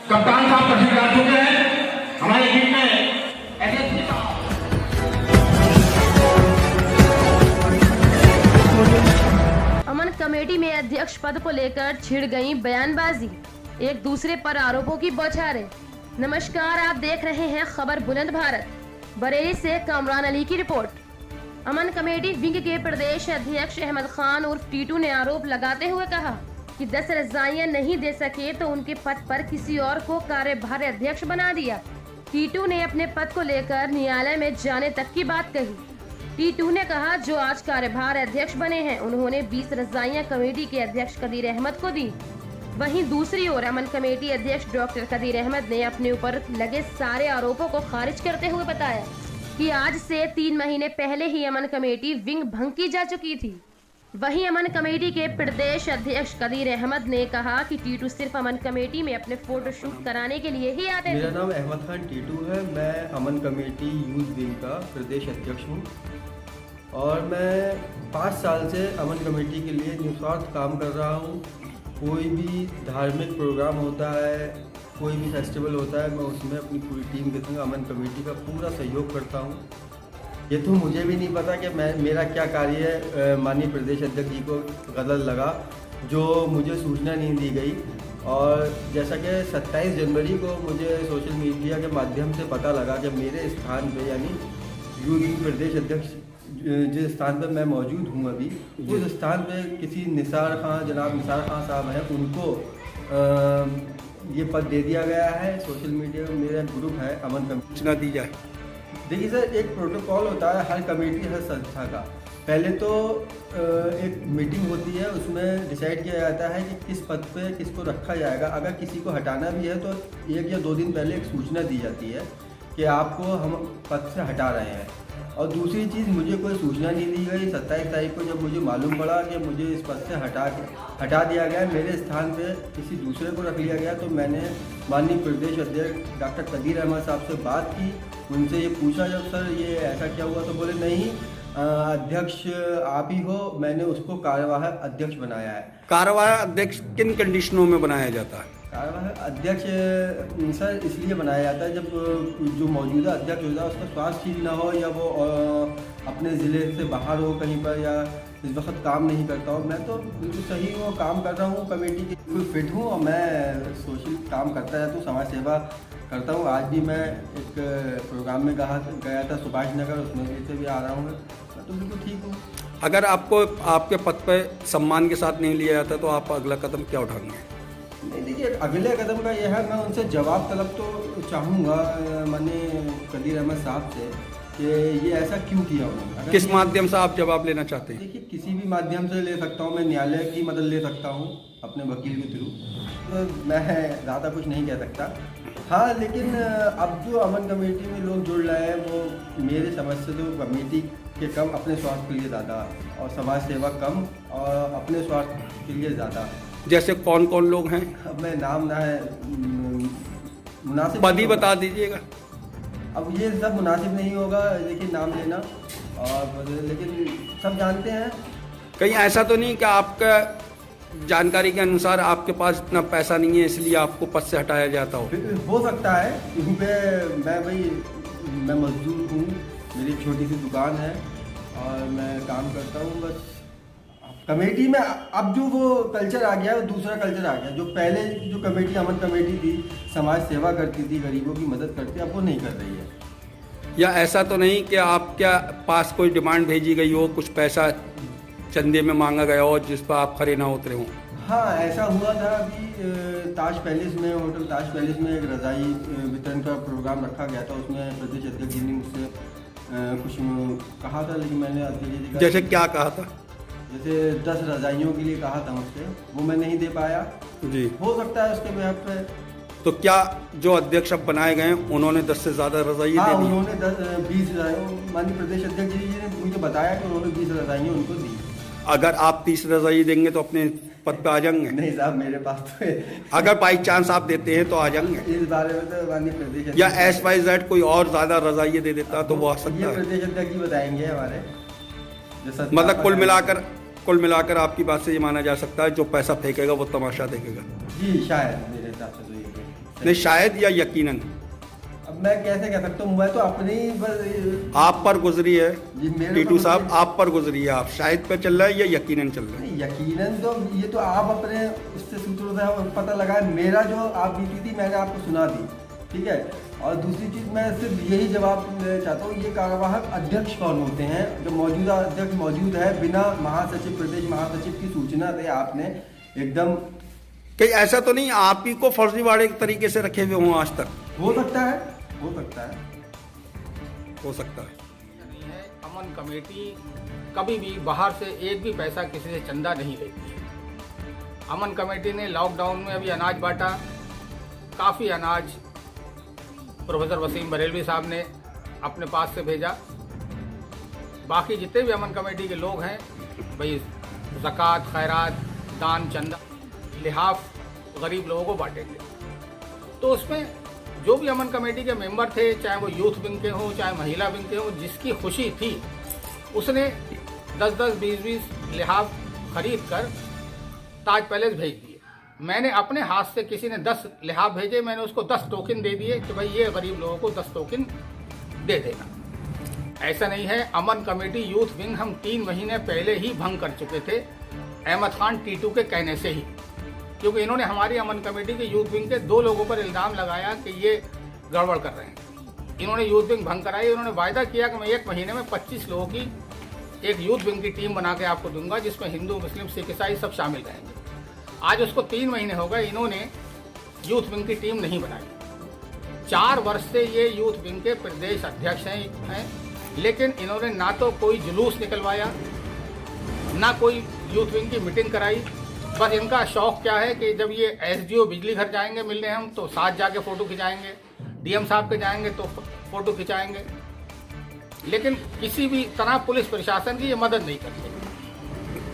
कप्तान साहब तशरीफ ला चुके हैं हमारे टीम में एसएसपी साहब। अमन कमेटी में अध्यक्ष पद को लेकर छिड़ गई बयानबाजी, एक दूसरे पर आरोपों की बौछारें। नमस्कार, आप देख रहे हैं खबर बुलंद भारत। बरेली से कामरान अली की रिपोर्ट। अमन कमेटी विंग के प्रदेश अध्यक्ष अहमद खान उर्फ टीटू ने आरोप लगाते हुए कहा कि 10 रजाइयां नहीं दे सके तो उनके पद पर किसी और को कार्यभार अध्यक्ष बना दिया। टीटू ने अपने पद को लेकर न्यायालय में जाने तक की बात कही। टीटू ने कहा, जो आज कार्यभार अध्यक्ष बने हैं उन्होंने 20 रजाइयां कमेटी के अध्यक्ष कदीर अहमद को दी। वहीं दूसरी ओर अमन कमेटी अध्यक्ष डॉक्टर कदीर अहमद ने अपने ऊपर लगे सारे आरोपों को खारिज करते हुए बताया कि आज से 3 महीने पहले ही अमन कमेटी विंग भंग की जा चुकी थी। वहीं अमन कमेटी के प्रदेश अध्यक्ष कदीर अहमद ने कहा कि टीटू सिर्फ अमन कमेटी में अपने फोटो शूट कराने के लिए ही आते थे। मेरा नाम अहमद खान टीटू है। मैं अमन कमेटी यूथ विंग का प्रदेश अध्यक्ष हूँ और मैं 5 साल से अमन कमेटी के लिए निस्वार्थ काम कर रहा हूँ। कोई भी धार्मिक प्रोग्राम होता है, कोई भी फेस्टिवल होता है, मैं उसमें अपनी पूरी टीम के संग अमन कमेटी का पूरा सहयोग करता हूँ। ये तो मुझे भी नहीं पता कि मेरा क्या कार्य है। माननीय प्रदेश अध्यक्ष जी को गलत लगा जो मुझे सूचना नहीं दी गई। और जैसा कि 27 जनवरी को मुझे सोशल मीडिया के माध्यम से पता लगा कि मेरे स्थान पे यानी यूथ प्रदेश अध्यक्ष जिस स्थान पर मैं मौजूद हूँ अभी, उस स्थान पे किसी निसार खान, जनाब निसार खान साहब हैं, उनको ये पद दे दिया गया है। सोशल मीडिया में मेरा ग्रुप है अमन कमेटी, सूचना दी जाए। देखिए सर, एक प्रोटोकॉल होता है हर कमेटी, हर संस्था का। पहले तो एक मीटिंग होती है, उसमें डिसाइड किया जाता है कि किस पद पे किसको रखा जाएगा। अगर किसी को हटाना भी है तो 1 या 2 दिन पहले एक सूचना दी जाती है कि आपको हम पद से हटा रहे हैं। और दूसरी चीज़, मुझे कोई सूचना नहीं दी गई। 27 तारीख को जब मुझे मालूम पड़ा कि मुझे इस पद से हटा दिया गया, मेरे स्थान पे किसी दूसरे को रख लिया गया, तो मैंने माननीय प्रदेश अध्यक्ष डॉक्टर कदीर अहमद साहब से बात की। उनसे ये पूछा जब, सर ये ऐसा क्या हुआ, तो बोले नहीं, अध्यक्ष आप ही हो, मैंने उसको कार्यवाहक अध्यक्ष बनाया है। कार्यवाहक अध्यक्ष किन कंडीशनों में बनाया जाता है? कार्यवाहक अध्यक्ष सर इसलिए बनाया जाता है जब जो मौजूदा अध्यक्ष होता है उसका स्वास्थ्य ठीक ना हो, या वो अपने ज़िले से बाहर हो कहीं पर, या इस वक्त काम नहीं करता हो। मैं तो बिल्कुल सही हूँ, काम कर रहा हूँ, कमेटी के बिल्कुल फिट हूँ और मैं सोशल काम करता रहता हूँ, समाज सेवा करता हूँ। आज भी मैं एक प्रोग्राम में गया था सुभाष नगर, उसमें से भी आ रहा हूँ। मैं तो बिल्कुल ठीक हूँ। अगर आपको आपके पद पर सम्मान के साथ नहीं लिया जाता तो आप अगला कदम क्या उठाएंगे? नहीं, देखिए, अगले कदम का यह है, मैं उनसे जवाब तलब तो चाहूँगा माननीय कदीर अहमद साहब से कि ये ऐसा क्यों किया उन्होंने। किस माध्यम से आप जवाब लेना चाहते हैं? देखिए, किसी भी माध्यम से ले सकता हूँ, मैं न्यायालय की मदद ले सकता हूँ अपने वकील के थ्रू, तो मैं ज़्यादा कुछ नहीं कह सकता। हाँ, लेकिन अब जो अमन कमेटी में लोग जुड़ रहे हैं वो मेरे समझ से तो कमेटी के कम, अपने स्वार्थ के लिए ज़्यादा, और समाज सेवा कम और अपने स्वार्थ के लिए ज़्यादा। जैसे कौन कौन लोग हैं? अब मैं नाम ना है मुनासिब पद ही बता दीजिएगा। अब ये सब मुनासिब नहीं होगा, देखिए, नाम लेना, और लेकिन सब जानते हैं। कहीं ऐसा तो नहीं कि आपका जानकारी के अनुसार आपके पास इतना पैसा नहीं है इसलिए आपको पद से हटाया जाता हो सकता है, क्योंकि मैं मजदूर हूँ, मेरी छोटी सी दुकान है और मैं काम करता हूँ। बस कमेटी में अब जो वो कल्चर आ गया है, वो दूसरा कल्चर आ गया। जो पहले जो कमेटी अमन कमेटी थी, समाज सेवा करती थी, गरीबों की मदद करती, अब वो नहीं कर रही है। या ऐसा तो नहीं कि आपके पास कोई डिमांड भेजी गई हो, कुछ पैसा चंदे में मांगा गया हो जिस पर आप खड़े ना उतरे हों? हाँ, ऐसा हुआ था अभी ताज पैलेस में, होटल ताज पैलेस में एक रज़ाई वितरण का प्रोग्राम रखा गया था। उसमें प्रदेश अध्यक्ष जी ने मुझसे कुछ कहा था, लेकिन मैंने अध्यक्ष जी जैसे क्या कहा था? जैसे 10 रज़ाइयों के लिए कहा था मुझसे, वो मैं नहीं दे पाया जी। हो सकता है उसके बेहद पे। तो क्या जो अध्यक्ष अब बनाए गए उन्होंने 10 से ज़्यादा रज़ाइयाँ हाँ, दे दी? उन्होंने 20 माननीय प्रदेश अध्यक्ष जी ने मुझे बताया कि उन्होंने 20 रज़ाइयाँ उनको दी। अगर आप 30 रज़ाई देंगे तो अपने पद पे आ जाएंगे? नहीं साहब, मेरे पास तो अगर बाई चांस आप देते हैं तो आ जाएंगे? इस बारे में तो माननीय प्रदेश या SYZ कोई और ज़्यादा रज़ाइयाँ दे देता तो वो आ सकता है? प्रदेश अध्यक्ष जी बताएंगे हमारे। मतलब कुल मिलाकर आपकी बात से ये माना जा सकता है जो पैसा फेंकेगा वो तमाशा देखेगा। जी, शायद मेरे हिसाब से तो ये नहीं, शायद या यकीनन अब मैं कैसे कह सकता हूँ, मैं तो अपनी बस आप पर गुजरी है जी, मेरे टीटू पर साहब, गुजरी- आप पर गुजरी है। आप शायद पे चल रहा है या यकीनन चल रहा है? नहीं, यकीनन तो ये तो आप अपने उससे सूत्रों से पता लगा। मेरा जो आप बीती थी मैंने आपको सुना दी, ठीक है। और दूसरी चीज़ मैं सिर्फ यही जवाब देना चाहता हूँ, ये कार्यवाहक अध्यक्ष कौन होते हैं? जो मौजूदा अध्यक्ष मौजूद है, बिना महासचिव, प्रदेश महासचिव की सूचना दे आपने एकदम। कहीं ऐसा तो नहीं आप ही को फर्जीवाड़े के तरीके से रखे हुए हों आज तक? हो सकता है, हो सकता है। हो सकता है। नहीं है। अमन कमेटी कभी भी बाहर से एक भी पैसा किसी से चंदा नहीं लेती है। अमन कमेटी ने लॉकडाउन में अभी अनाज बांटा, काफ़ी अनाज प्रोफेसर वसीम बरेलवी साहब ने अपने पास से भेजा। बाकी जितने भी अमन कमेटी के लोग हैं भाई ज़कात, खैरात, दान, चंदा, लिहाफ गरीब लोगों को बांटेंगे। तो उसमें जो भी अमन कमेटी के मेंबर थे, चाहे वो यूथ विंग के हों, चाहे महिला विंग के हों, जिसकी खुशी थी उसने 10-10, 20-20 लिहाफ खरीद कर ताज पैलेस भेज दिए। मैंने अपने हाथ से, किसी ने 10 लिहाफ भेजे, मैंने उसको 10 टोकन दे दिए कि भाई ये गरीब लोगों को 10 टोकन दे देना। ऐसा नहीं है। अमन कमेटी यूथ विंग हम 3 महीने पहले ही भंग कर चुके थे, अहमद खान टीटू के कहने से ही, क्योंकि इन्होंने हमारी अमन कमेटी के यूथ विंग के 2 लोगों पर इल्ज़ाम लगाया कि ये गड़बड़ कर रहे हैं। इन्होंने यूथ विंग भंग कराई। उन्होंने वायदा किया कि मैं 1 महीने में 25 लोगों की एक यूथ विंग की टीम बना के आपको दूंगा, जिसमें हिंदू, मुस्लिम, सिख, ईसाई सब शामिल रहेंगे। आज उसको 3 महीने हो गए, इन्होंने यूथ विंग की टीम नहीं बनाई। 4 वर्ष से ये यूथ विंग के प्रदेश अध्यक्ष हैं, लेकिन इन्होंने ना तो कोई जुलूस निकलवाया, ना कोई यूथ विंग की मीटिंग कराई। बस इनका शौक क्या है कि जब ये एसडीओ बिजली घर जाएंगे मिलने हम, तो साथ जाके फ़ोटो खिंचाएंगे, डीएम साहब के जाएंगे तो फ़ोटो खिंचाएंगे, लेकिन किसी भी तरह पुलिस प्रशासन की ये मदद नहीं करते।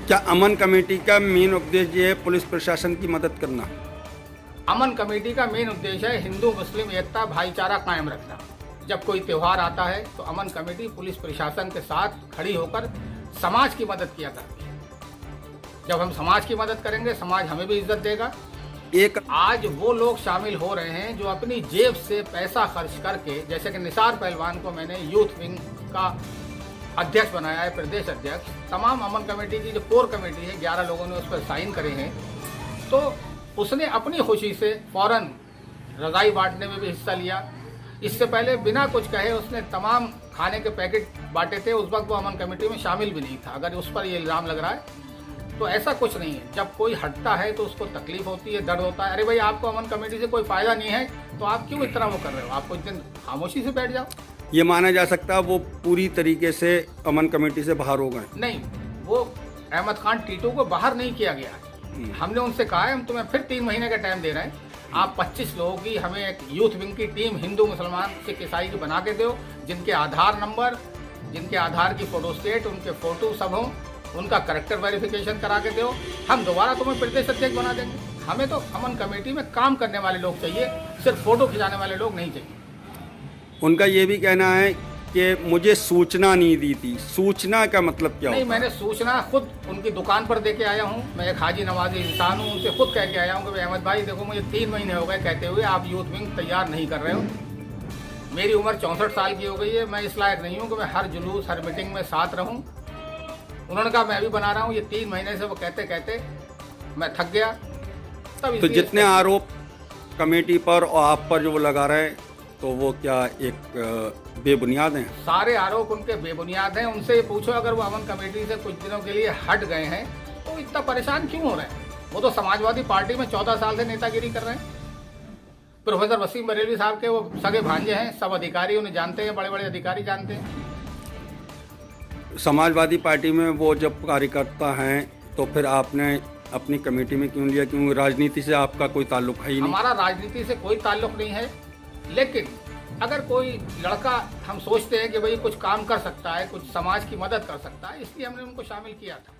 क्या अमन कमेटी का मेन उद्देश्य ये है पुलिस प्रशासन की मदद करना? अमन कमेटी का मेन उद्देश्य है हिंदू मुस्लिम एकता, भाईचारा कायम रखना। जब कोई त्यौहार आता है तो अमन कमेटी पुलिस प्रशासन के साथ खड़ी होकर समाज की मदद किया करती है। जब हम समाज की मदद करेंगे, समाज हमें भी इज्जत देगा। एक आज वो लोग शामिल हो रहे हैं जो अपनी जेब से पैसा खर्च करके, जैसे कि निसार पहलवान को मैंने यूथ विंग का अध्यक्ष बनाया है, प्रदेश अध्यक्ष। तमाम अमन कमेटी की जो कोर कमेटी है, 11 लोगों ने उस पर साइन करे हैं। तो उसने अपनी खुशी से फौरन रज़ाई बांटने में भी हिस्सा लिया। इससे पहले बिना कुछ कहे उसने तमाम खाने के पैकेट बांटे थे। उस वक्त वो अमन कमेटी में शामिल भी नहीं था। अगर उस पर ये इल्ज़ाम लग रहा है तो ऐसा कुछ नहीं है। जब कोई हटता है तो उसको तकलीफ होती है, दर्द होता है। अरे भाई, आपको अमन कमेटी से कोई फ़ायदा नहीं है तो आप क्यों इतना वो कर रहे हो? आप कुछ दिन खामोशी से बैठ जाओ। ये माना जा सकता है वो पूरी तरीके से अमन कमेटी से बाहर हो गए? नहीं, वो अहमद खान टीटू को बाहर नहीं किया गया है। हमने उनसे कहा है हम तुम्हें फिर 3 महीने का टाइम दे रहे हैं। आप 25 लोगों की हमें एक यूथ विंग की टीम हिंदू, मुसलमान, सिख, ईसाई की बना के दो, जिनके आधार नंबर, जिनके आधार की फोटोस्टेट, उनके फ़ोटो सब हों, उनका करेक्टर वेरिफिकेशन करा के दो। हम दोबारा तुम्हें प्रदेश अध्यक्ष बना देंगे। हमें तो अमन कमेटी में काम करने वाले लोग चाहिए, सिर्फ फ़ोटो खिंचाने वाले लोग नहीं चाहिए। उनका ये भी कहना है कि मुझे सूचना नहीं दी थी। सूचना का मतलब क्या नहीं, होता है? मैंने सूचना खुद उनकी दुकान पर दे के आया हूँ। मैं एक हाजी नवाजी इंसान हूँ, उनसे खुद कह के आया हूँ कि भाई अहमद भाई देखो, मुझे 3 महीने हो गए कहते हुए आप यूथ विंग तैयार नहीं कर रहे हो। मेरी उम्र 64 साल की हो गई है। मैं इस लायक नहीं हूँ कि मैं हर जुलूस, हर मीटिंग में साथ रहूँ। उन्होंने कहा मैं भी बना रहा हूँ। ये 3 महीने से वो कहते कहते मैं थक गया। तब तो जितने आरोप कमेटी पर और आप पर जो वो लगा रहे हैं, तो वो क्या एक बेबुनियाद हैं? सारे आरोप उनके बेबुनियाद हैं। उनसे ये पूछो, अगर वो अमन कमेटी से कुछ दिनों के लिए हट गए हैं तो इतना परेशान क्यों हो रहे हैं? वो तो समाजवादी पार्टी में 14 साल से नेतागिरी कर रहे हैं। प्रोफेसर वसीम बरेलवी साहब के वो सगे भांजे हैं, सब अधिकारी उन्हें जानते हैं, बड़े बड़े अधिकारी जानते हैं। समाजवादी पार्टी में वो जब कार्यकर्ता हैं तो फिर आपने अपनी कमेटी में क्यों लिया? क्योंकि राजनीति से आपका कोई ताल्लुक है ही नहीं। हमारा राजनीति से कोई ताल्लुक नहीं है, लेकिन अगर कोई लड़का हम सोचते हैं कि भाई कुछ काम कर सकता है, कुछ समाज की मदद कर सकता है, इसलिए हमने उनको शामिल किया था।